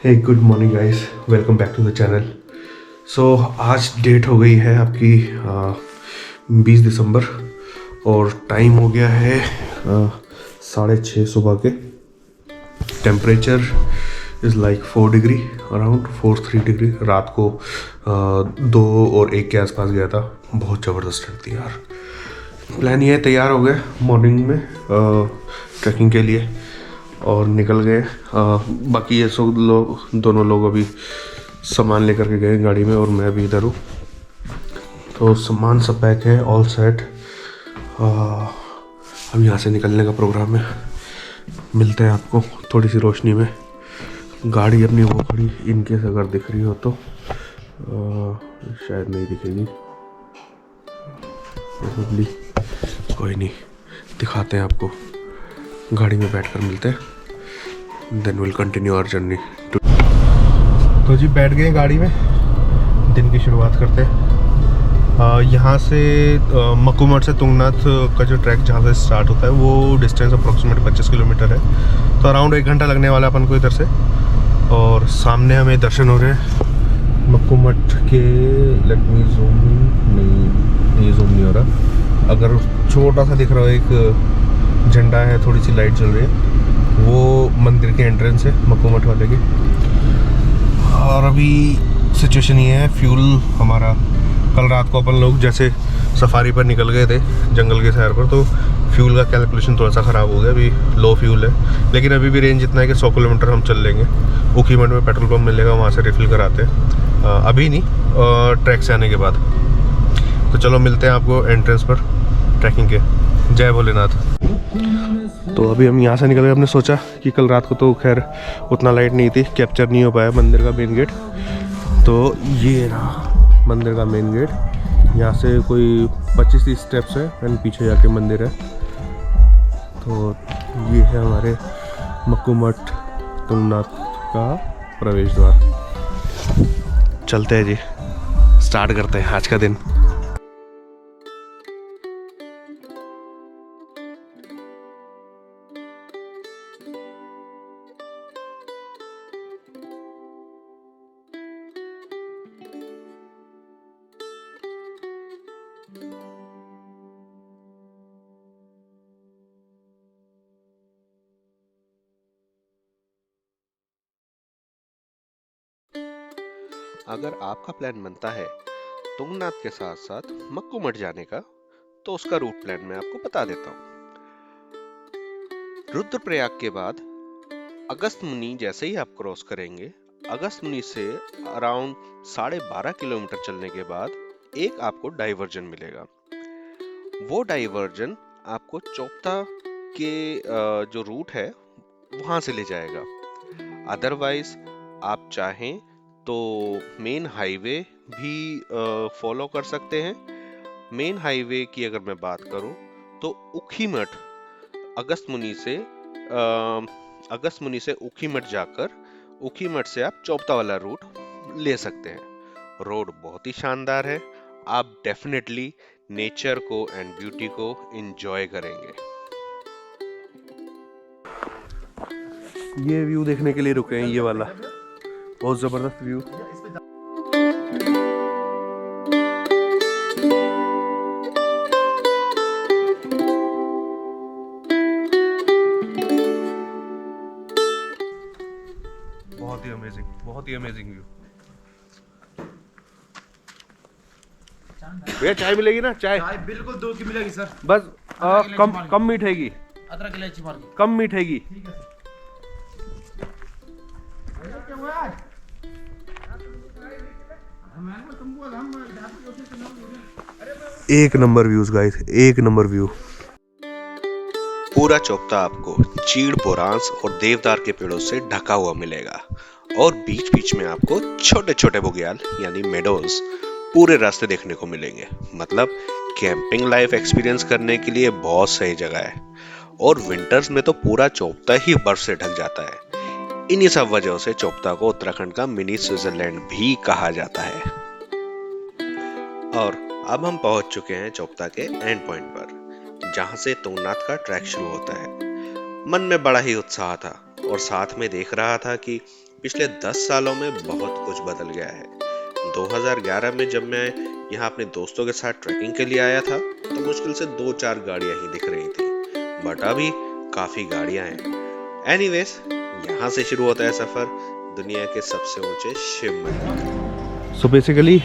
Hey good morning guys, welcome back to the channel. So आज date हो गई है आपकी 20 दिसंबर और टाइम हो गया है 6:30 सुबह के। Temperature is like 4 degree, around 4-3 degree. रात को 2 और 1 के आसपास गया था। बहुत ज़बरदस्त ठंड थी यार। प्लान ये है, तैयार हो गए मॉर्निंग में ट्रैकिंग के लिए और निकल गए। बाकी ये सब लोग, दोनों लोग अभी सामान लेकर के गए गाड़ी में और मैं अभी इधर हूँ। तो सामान सब पैक है, ऑल सेट। अब यहाँ से निकलने का प्रोग्राम है। मिलते हैं आपको थोड़ी सी रोशनी में। गाड़ी अपनी वो खड़ी, इनकेस अगर दिख रही हो तो शायद नहीं दिखेगी, प्रोबेबली। कोई नहीं, दिखाते हैं आपको। गाड़ी में बैठकर मिलते हैं, then will continue our journey. तो जी बैठ गए गाड़ी में, दिन की शुरुआत करते हैं। यहाँ से मक्कूमठ से तुंगनाथ का जो ट्रैक जहाँ से स्टार्ट होता है वो डिस्टेंस अप्रॉक्सीमेट 25 किलोमीटर है। तो अराउंड 1 घंटा लगने वाला है अपन को इधर से। और सामने हमें दर्शन हो रहे हैं मक्कूमठ के। लेट मी जूम, नहीं ये जूम नहीं हो रहा। अगर छोटा सा दिख रहा है, एक झंडा है, थोड़ी सी लाइट जल रही है, वो मंदिर के एंट्रेंस है मक्कूमठ वाले की। और अभी सिचुएशन ये है, फ्यूल हमारा, कल रात को अपन लोग जैसे सफारी पर निकल गए थे जंगल के सैर पर, तो फ्यूल का कैलकुलेशन थोड़ा सा ख़राब हो गया। अभी लो फ्यूल है, लेकिन अभी भी रेंज इतना है कि 100 किलोमीटर हम चल लेंगे। ऊखीमठ में पेट्रोल पंप मिलेगा, वहाँ से रिफ़िल कराते हैं। अभी नहीं, ट्रैक से आने के बाद। तो चलो मिलते हैं आपको एंट्रेंस पर ट्रैकिंग के। जय भोलेनाथ। तो अभी हम यहाँ से निकल गए। हमने सोचा कि कल रात को तो खैर उतना लाइट नहीं थी, कैप्चर नहीं हो पाया मंदिर का मेन गेट। तो ये रहा मंदिर का मेन गेट। यहाँ से कोई 25-30 स्टेप्स है एंड पीछे जाके मंदिर है। तो ये है हमारे मक्कूमठ तुंगनाथ का प्रवेश द्वार। चलते हैं जी, स्टार्ट करते हैं आज का दिन। अगर आपका प्लान बनता है तुंगनाथ के साथ साथ मक्कूमठ जाने का, तो उसका रूट प्लान मैं आपको बता देता हूँ। रुद्रप्रयाग के बाद अगस्त मुनि जैसे ही आप क्रॉस करेंगे, अगस्त मुनि से अराउंड 12.5 किलोमीटर चलने के बाद एक आपको डाइवर्जन मिलेगा। वो डाइवर्जन आपको चोपता के जो रूट है वहां से ले जाएगा। अदरवाइज आप चाहें तो मेन हाईवे भी फॉलो कर सकते हैं। मेन हाईवे की अगर मैं बात करूं तो ऊखीमठ अगस्त मुनि से ऊखीमठ जाकर ऊखीमठ से आप चौपता वाला रूट ले सकते हैं। रोड बहुत ही शानदार है, आप डेफिनेटली नेचर को एंड ब्यूटी को एंजॉय करेंगे। ये व्यू देखने के लिए रुके हैं, ये वाला बहुत ज़बरदस्त व्यू। बहुत ही अमेजिंग व्यू। भैया चाय मिलेगी ना? चाय बिल्कुल 2 की मिलेगी सर। बस कम मीठेगी, अदरक इलायची मार के। कम मीठेगी। एक नंबर व्यूज गाइस, एक नंबर व्यू। पूरा चौपता आपको चीड़, बोरांस और देवदार के पेड़ों से ढका हुआ मिलेगा और बीच बीच में आपको छोटे छोटे बुग्याल यानी मेडोज पूरे रास्ते देखने को मिलेंगे। मतलब कैंपिंग लाइफ एक्सपीरियंस करने के लिए बहुत सही जगह है। और विंटर्स में तो पूरा चौपता ही बर्फ से ढक जाता है। इन्हीं सब वजहों से चौपता को उत्तराखंड का मिनी स्विट्जरलैंड भी कहा जाता है। और अब हम पहुंच चुके हैं चौपता के एंड पॉइंट पर, जहां से तुंगनाथ का ट्रैक शुरू होता है। मन में बड़ा ही उत्साह था और साथ में देख रहा था कि पिछले 10 सालों में बहुत कुछ बदल गया है। 2011 में जब मैं यहाँ अपने दोस्तों के साथ ट्रैकिंग के लिए आया था तो मुश्किल से 2-4 गाड़ियां ही दिख रही थी, बट अभी काफी गाड़ियां हैं। एनीवेज, यहाँ से शुरू होता है सफर दुनिया के सबसे ऊंचे शिव मंदिर। सो बेसिकली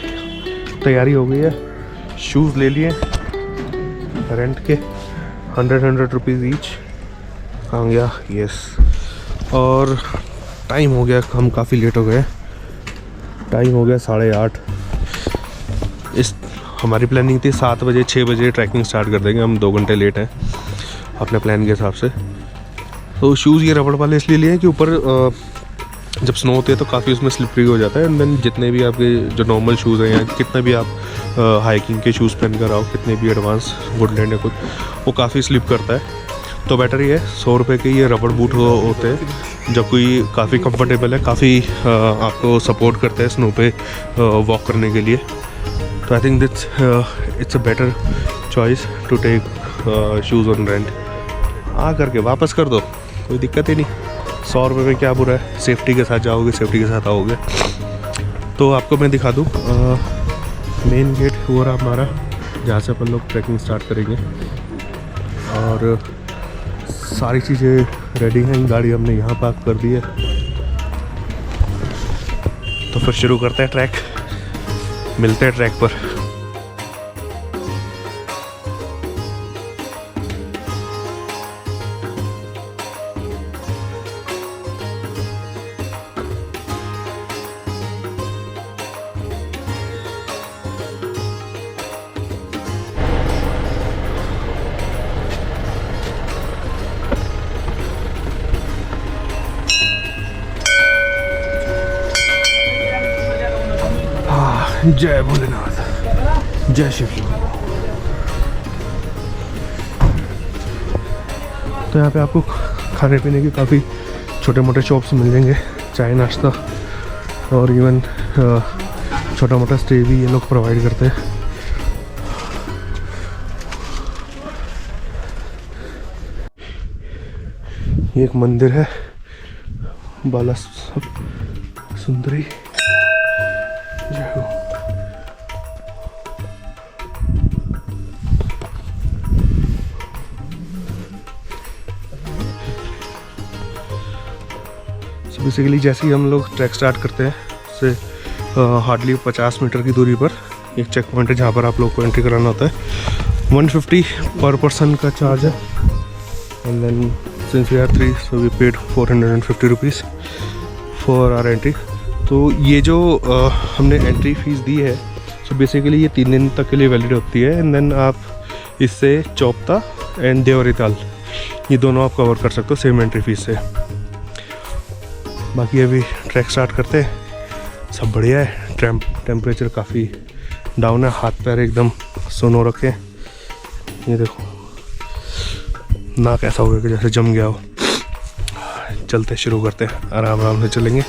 तैयारी हो गई है, शूज़ ले लिए रेंट के 100 रुपीज़ ईच। कहाँ गया? यस। और टाइम हो गया, हम काफ़ी लेट हो गए, टाइम हो गया 8:30। इस हमारी प्लानिंग थी 7 बजे 6 बजे ट्रैकिंग स्टार्ट कर देंगे, हम 2 घंटे लेट हैं अपने प्लान के हिसाब से। तो शूज़ ये रबड़ वाले इसलिए लिए हैं कि ऊपर जब स्नो होती है तो काफ़ी उसमें स्लिपरी हो जाता है। एंड देन जितने भी आपके जो नॉर्मल शूज़ हैं या कितने भी आप हाइकिंग के शूज़ पहन कर आओ, कितने भी एडवांस वुडलैंड या कुछ, वो काफ़ी स्लिप करता है। तो बेटर ये है 100 रुपये के ये रबड़ बूट होते हैं जो कोई काफ़ी कंफर्टेबल है, काफ़ी आपको सपोर्ट करते हैं स्नो पे वॉक करने के लिए। तो I think that's it's a better choice to take shoes on rent. आ करके वापस कर दो, कोई दिक्कत ही नहीं। 100 रुपये में क्या बुरा है, सेफ्टी के साथ जाओगे, सेफ्टी के साथ आओगे। तो आपको मैं दिखा दूँ मेन गेट वो रहा हमारा, जहाँ से अपन लोग ट्रैकिंग स्टार्ट करेंगे। और सारी चीज़ें रेडी हैं, गाड़ी हमने यहाँ पार्क कर दी है। तो फिर शुरू करते हैं ट्रैक, मिलते हैं ट्रैक पर। जय भोलेनाथ, जय शिव। तो यहाँ पे आपको खाने पीने की काफ़ी छोटे मोटे शॉप्स मिल जाएंगे, चाय नाश्ता और इवन छोटा मोटा स्टे भी ये लोग प्रोवाइड करते हैं। ये एक मंदिर है, बाला सुंदरी। जय हो। बेसिकली जैसे ही हम लोग ट्रैक स्टार्ट करते हैं से हार्डली 50 मीटर की दूरी पर एक चेक पॉइंट है जहाँ पर आप लोग को एंट्री कराना होता है। 150 पर पर्सन का चार्ज है। And then since we are 3 so we paid 450 rupees for our entry. तो ये जो हमने एंट्री फीस दी है, सो बेसिकली ये 3 दिन तक के लिए वैलिड होती है। एंड देन आप इससे चौपता एंड देवरिताल ये दोनों आप कवर कर सकते हो सेम एंट्री फीस से। बाकी अभी ट्रैक स्टार्ट करते हैं। सब बढ़िया है, टेम्परेचर काफ़ी डाउन है, हाथ पैर एकदम सुन हो रखे हैं। ये देखो नाक ऐसा हो गया कि जैसे जम गया हो। चलते शुरू करते हैं, आराम आराम से चलेंगे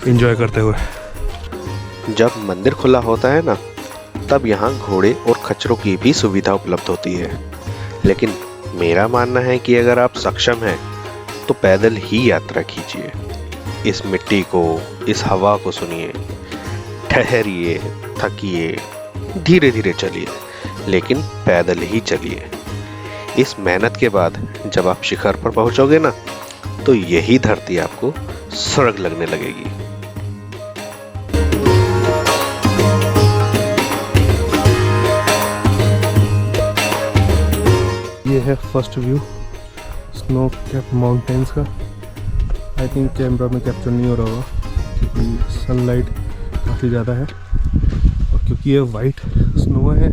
एंजॉय करते हुए। जब मंदिर खुला होता है ना, तब यहाँ घोड़े और खच्चरों की भी सुविधा उपलब्ध होती है। लेकिन मेरा मानना है कि अगर आप सक्षम हैं तो पैदल ही यात्रा कीजिए। इस मिट्टी को, इस हवा को सुनिए, ठहरिए, थकिए, धीरे धीरे चलिए, लेकिन पैदल ही चलिए। इस मेहनत के बाद जब आप शिखर पर पहुंचोगे ना, तो यही धरती आपको स्वर्ग लगने लगेगी। ये है first view snow cap mountains का। आई थिंक कैमरा में कैप्चर नहीं हो रहा होगा क्योंकि सनलाइट काफ़ी ज़्यादा है और क्योंकि ये वाइट स्नो है,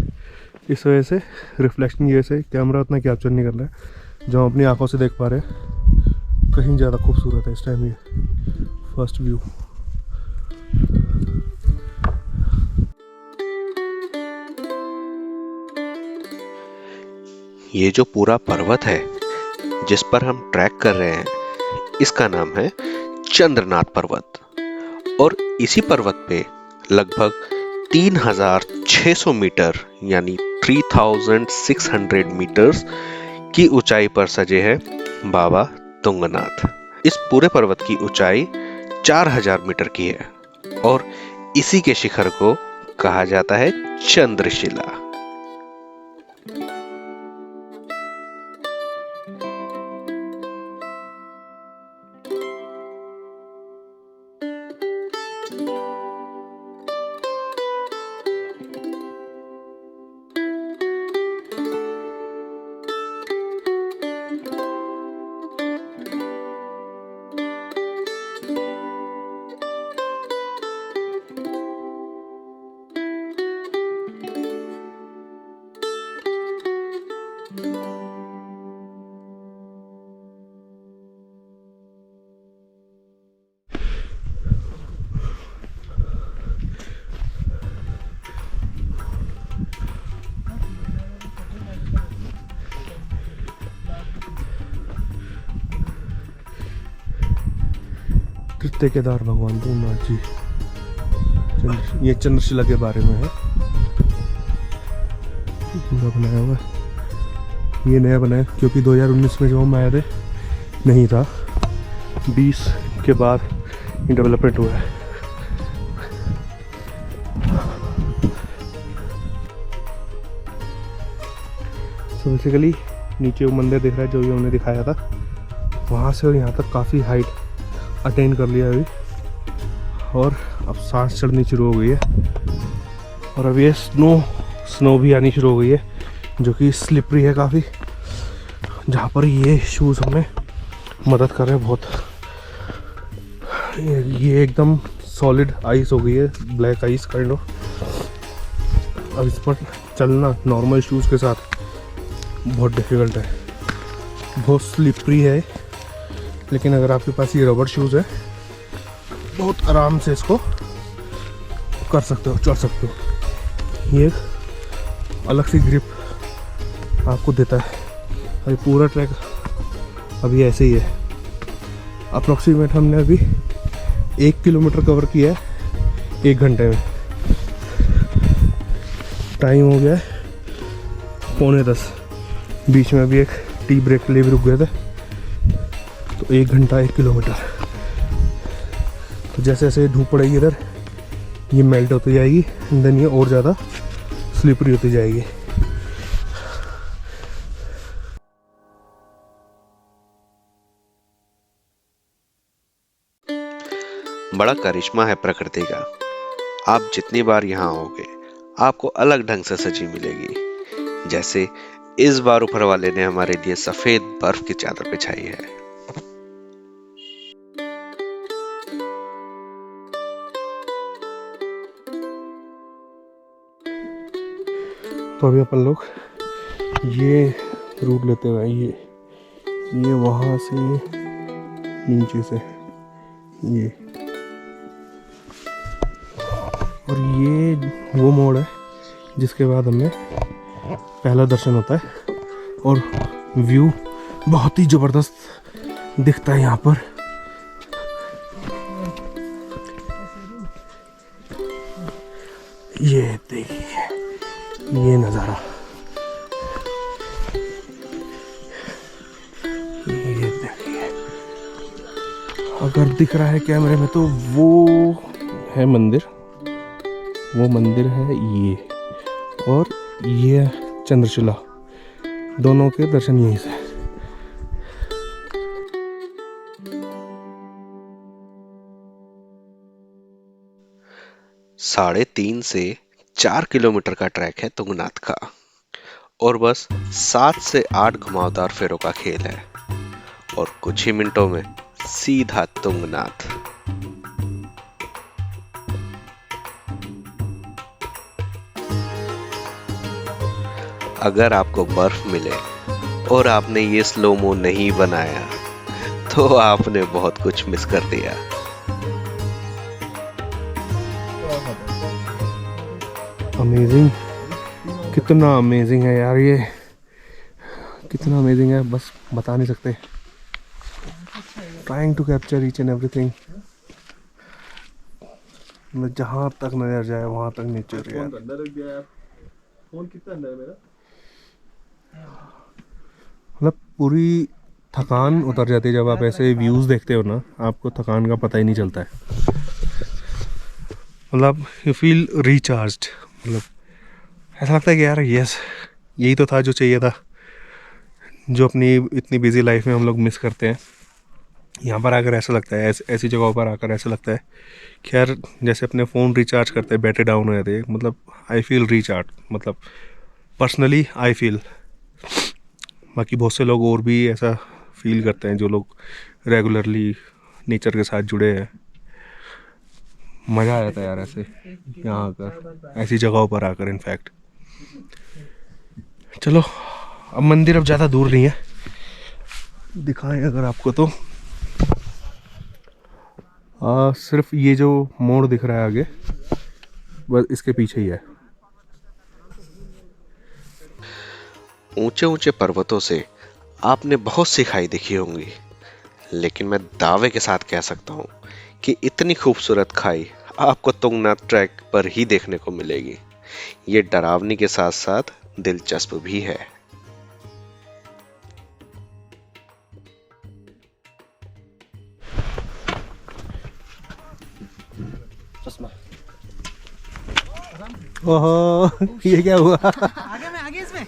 इस वजह से रिफ्लेक्शन की वजह से कैमरा उतना कैप्चर नहीं कर रहा है। जो हम अपनी आंखों से देख पा रहे हैं कहीं ज़्यादा खूबसूरत है इस टाइम ये फर्स्ट व्यू। ये जो पूरा पर्वत है जिस पर हम ट्रैक कर रहे हैं, इसका नाम है चंद्रनाथ पर्वत। और इसी पर्वत पे लगभग 3600 मीटर यानी 3600 मीटर्स की ऊंचाई पर सजे हैं बाबा तुंगनाथ। इस पूरे पर्वत की ऊंचाई 4000 मीटर की है और इसी के शिखर को कहा जाता है चंद्रशिला। तृतीय केदार भगवान तुंगनाथ जी, ये चंद्रशिला के बारे में है। पूरा बनाया हुआ है, ये नया बनाया क्योंकि 2019 में जब हम आए थे नहीं था, 20 के बाद डेवलपमेंट हुआ है। तो बेसिकली नीचे वो मंदिर दिख रहा है जो ये उन्हें दिखाया था, वहाँ से और यहाँ तक काफ़ी हाइट अटेन कर लिया अभी, और अब सांस चढ़नी शुरू हो गई है। और अब ये स्नो भी आनी शुरू हो गई है जो कि स्लिपरी है काफ़ी, जहाँ पर ये शूज़ हमें मदद कर रहे हैं बहुत। ये एकदम सॉलिड आइस हो गई है, ब्लैक आइस काइंड ऑफ। अब इस पर चलना नॉर्मल शूज़ के साथ बहुत डिफ़िकल्ट है, बहुत स्लिपरी है। लेकिन अगर आपके पास ये रबर शूज़ है, बहुत आराम से इसको कर सकते हो, चढ़ सकते हो। ये अलग सी ग्रिप आपको देता है। अभी पूरा ट्रैक अभी ऐसे ही है। अप्रॉक्सीमेट हमने अभी 1 किलोमीटर कवर किया है 1 घंटे में। टाइम हो गया है 9:45। बीच में अभी एक टी ब्रेक के लिए भी रुक गए थे, तो 1 घंटा 1 किलोमीटर। तो जैसे जैसे धूप पड़ेगी इधर, ये मेल्ट होती जाएगी, देन ये और ज़्यादा स्लिपरी होती जाएगी। बड़ा करिश्मा है प्रकृति का। आप जितनी बार यहाँ आओगे आपको अलग ढंग से सजी मिलेगी। जैसे इस बार ऊपर वाले ने हमारे लिए सफेद बर्फ की चादर बिछाई है। तो अभी अपन लोग ये रूट लेते हुए, ये वहाँ से नीचे से ये, और ये वो मोड़ है जिसके बाद हमें पहला दर्शन होता है। और व्यू बहुत ही ज़बरदस्त दिखता है यहाँ पर। ये देखिए ये नज़ारा, ये देखिए, अगर दिख रहा है कैमरे में तो वो है मंदिर, वो मंदिर है ये, और ये चंद्रशिला, दोनों के दर्शन यहीं से। 3.5 से 4 किलोमीटर का ट्रैक है तुंगनाथ का, और बस 7 से 8 घुमावदार फेरों का खेल है, और कुछ ही मिनटों में सीधा तुंगनाथ। अगर आपको बर्फ मिले और आपने ये स्लोमो नहीं बनाया तो आपने बहुत कुछ मिस कर दिया। अमेजिंग, कितना अमेजिंग है यार, ये कितना अमेजिंग है, बस बता नहीं सकते। Trying to capture each and everything, मैं जहाँ तक नजर जाए वहाँ तक नेचर है। फोन कितना अंदर है मेरा, मतलब पूरी थकान उतर जाती है जब आप ऐसे व्यूज़ देखते हो ना, आपको थकान का पता ही नहीं चलता है। मतलब यू फील रिचार्ज्ड, मतलब ऐसा लगता है कि यार यस, यही तो था जो चाहिए था, जो अपनी इतनी बिजी लाइफ में हम लोग मिस करते हैं। यहाँ पर आकर ऐसा लगता है, ऐसी जगहों पर आकर ऐसा लगता है कि यार जैसे अपने फ़ोन रिचार्ज करते हैं, बैटरी डाउन हो जाती है, मतलब आई फील रिचार्ज, मतलब पर्सनली आई फील। बाकी बहुत से लोग और भी ऐसा फील करते हैं जो लोग रेगुलरली नेचर के साथ जुड़े हैं। मज़ा आ जाता है यार ऐसे यहाँ आकर, ऐसी जगहों पर आकर। इनफैक्ट चलो, अब मंदिर अब ज़्यादा दूर नहीं है, दिखाएं अगर आपको तो सिर्फ ये जो मोड़ दिख रहा है आगे, बस इसके पीछे ही है। ऊंचे ऊंचे पर्वतों से आपने बहुत सी खाई देखी होंगी, लेकिन मैं दावे के साथ कह सकता हूं कि इतनी खूबसूरत खाई आपको तुंगनाथ ट्रैक पर ही देखने को मिलेगी। ये डरावनी के साथ साथ दिलचस्प भी है। ओहो, ये क्या हुआ? आगे इसमें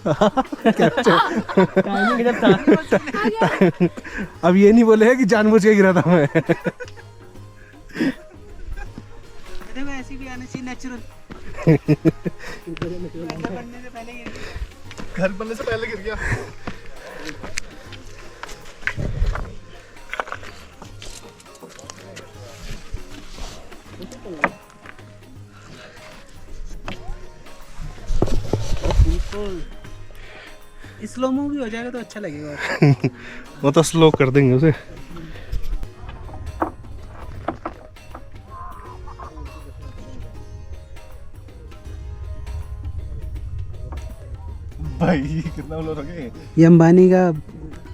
टाइमिंग गजब था। अब ये नहीं बोलेगा कि जानबूझ के गिरा था मैं। देखो ऐसी भी आनी चाहिए नेचुरल। बनने से पहले घर बनने से पहले गिर गया। स्लो मूव भी हो जाएगा तो अच्छा लगेगा। वो तो स्लो कर देंगे उसे। भाई कितना फ्लोर हो गए? ये अंबानी का,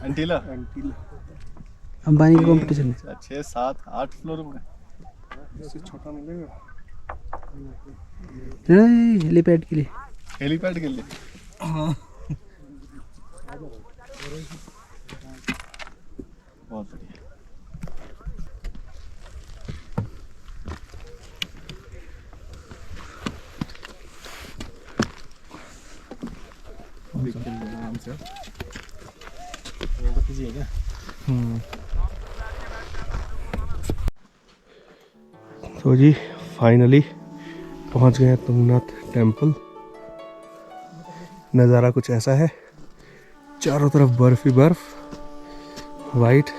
अंटीला अंबानी का कंपटीशन है। 6 7 8 फ्लोर में, इससे छोटा मिलेगा हेलीपैड के लिए। हेलीपैड के लिए। बहुत बढ़िया। तो जी फाइनली पहुंच गए तुंगनाथ टेम्पल। नज़ारा कुछ ऐसा है, चारों तरफ बर्फ ही बर्फ, वाइट।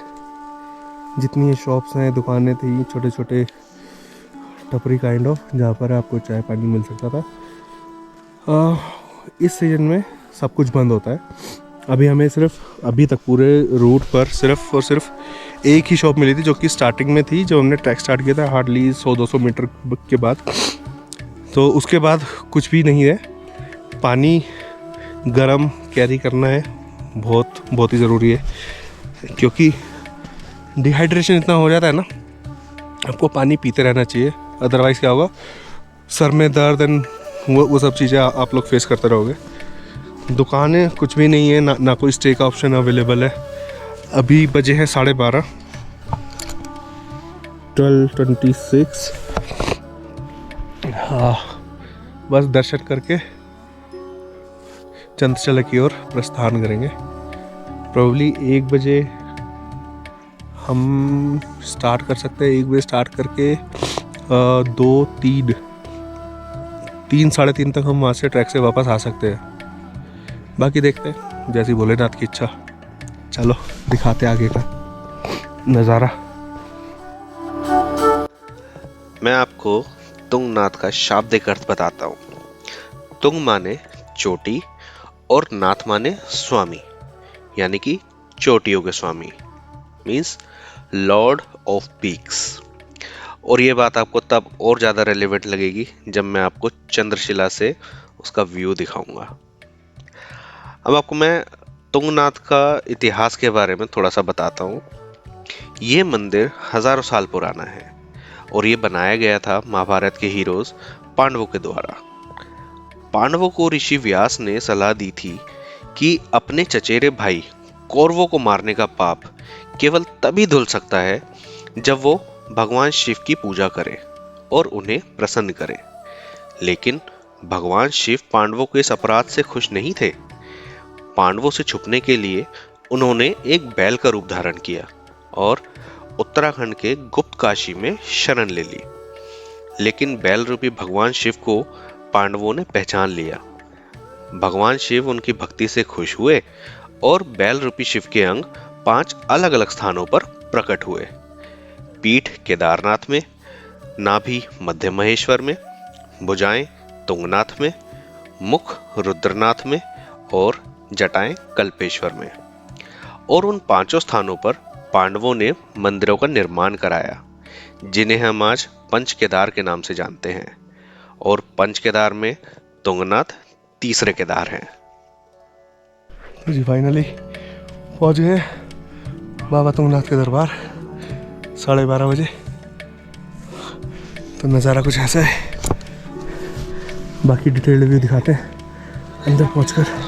जितनी ये शॉप्स हैं, दुकानें थी, छोटे छोटे टपरी काइंड ऑफ, जहाँ पर आपको चाय पानी मिल सकता था। इस सीजन में सब कुछ बंद होता है। अभी हमें सिर्फ, अभी तक पूरे रूट पर सिर्फ और सिर्फ एक ही शॉप मिली थी, जो कि स्टार्टिंग में थी, जो हमने ट्रैक स्टार्ट किया था हार्डली 100-200 मीटर के बाद। तो उसके बाद कुछ भी नहीं है। पानी गरम कैरी करना है, बहुत ही ज़रूरी है, क्योंकि डिहाइड्रेशन इतना हो जाता है ना, आपको पानी पीते रहना चाहिए। अदरवाइज़ क्या होगा, सर में दर्द एंड वो सब चीज़ें आप लोग फेस करते रहोगे। दुकानें कुछ भी नहीं है, ना कोई स्टे का ऑप्शन अवेलेबल है। अभी बजे हैं 12:30, 12:26। हाँ, बस दर्शन करके चंद्रशिला की ओर प्रस्थान करेंगे। प्रोबेबली 1 बजे हम स्टार्ट कर सकते हैं। 1 बजे स्टार्ट करके 2, 3, 3:30 तक हम वहाँ से ट्रैक से वापस आ सकते हैं। बाकी देखते हैं, जैसी भोलेनाथ की इच्छा। चलो दिखाते आगे का नज़ारा। मैं आपको तुंगनाथ का शाब्दिक अर्थ बताता हूँ। तुंग माने चोटी और नाथ माने स्वामी, यानी कि चोटियों के स्वामी, मीन्स लॉर्ड ऑफ पीक्स। और ये बात आपको तब और ज़्यादा रेलेवेंट लगेगी जब मैं आपको चंद्रशिला से उसका व्यू दिखाऊंगा। अब आपको मैं तुंगनाथ का इतिहास के बारे में थोड़ा सा बताता हूँ। ये मंदिर हजारों साल पुराना है और ये बनाया गया था महाभारत के हीरोज पांडवों के द्वारा। पांडवों को ऋषि व्यास ने सलाह दी थी कि अपने चचेरे भाई कौरवों को मारने का पाप केवल तभी धुल सकता है जब वो भगवान शिव की पूजा करे और उन्हें प्रसन्न करे। लेकिन भगवान शिव पांडवों के इस अपराध से खुश नहीं थे। पांडवों से छुपने के लिए उन्होंने एक बैल का रूप धारण किया और उत्तराखंड के गुप्त काशी में शरण ले ली। लेकिन बैल रूपी भगवान शिव को पांडवों ने पहचान लिया। भगवान शिव उनकी भक्ति से खुश हुए और बैल रूपी शिव के अंग 5 अलग अलग स्थानों पर प्रकट हुए। पीठ केदारनाथ में, नाभि मध्य महेश्वर में, भुजाएं तुंगनाथ में, मुख रुद्रनाथ में और जटाएं कल्पेश्वर में। और उन 5 स्थानों पर पांडवों ने मंदिरों का निर्माण कराया, जिन्हें हम आज पंच केदार के नाम से जानते हैं। और पंच केदार में तुंगनाथ तीसरे केदार हैं। तो जी फाइनली पहुंच गए बाबा तुंगनाथ के दरबार 12:30 बजे। तो नज़ारा कुछ ऐसा है, बाकी डिटेल व्यू दिखाते हैं अंदर पहुंचकर।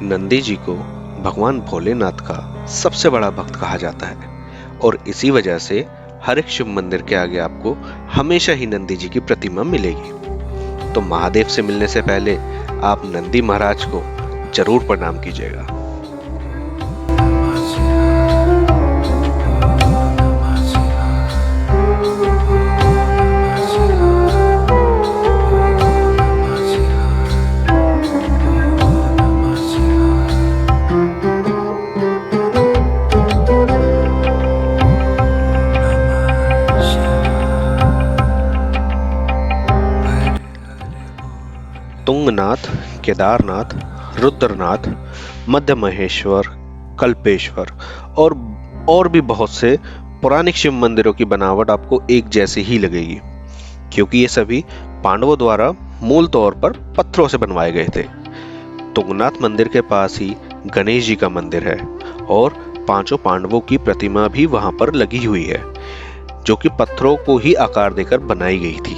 नंदी जी को भगवान भोलेनाथ का सबसे बड़ा भक्त कहा जाता है और इसी वजह से हर एक शिव मंदिर के आगे आपको हमेशा ही नंदी जी की प्रतिमा मिलेगी। तो महादेव से मिलने से पहले आप नंदी महाराज को जरूर प्रणाम कीजिएगा। तुंगनाथ, केदारनाथ, रुद्रनाथ, मध्य महेश्वर, कल्पेश्वर और भी बहुत से पौराणिक शिव मंदिरों की बनावट आपको एक जैसी ही लगेगी, क्योंकि ये सभी पांडवों द्वारा मूल तौर पर पत्थरों से बनवाए गए थे। तुंगनाथ मंदिर के पास ही गणेश जी का मंदिर है और 5 पांडवों की प्रतिमा भी वहां पर लगी हुई है, जो कि पत्थरों को ही आकार देकर बनाई गई थी।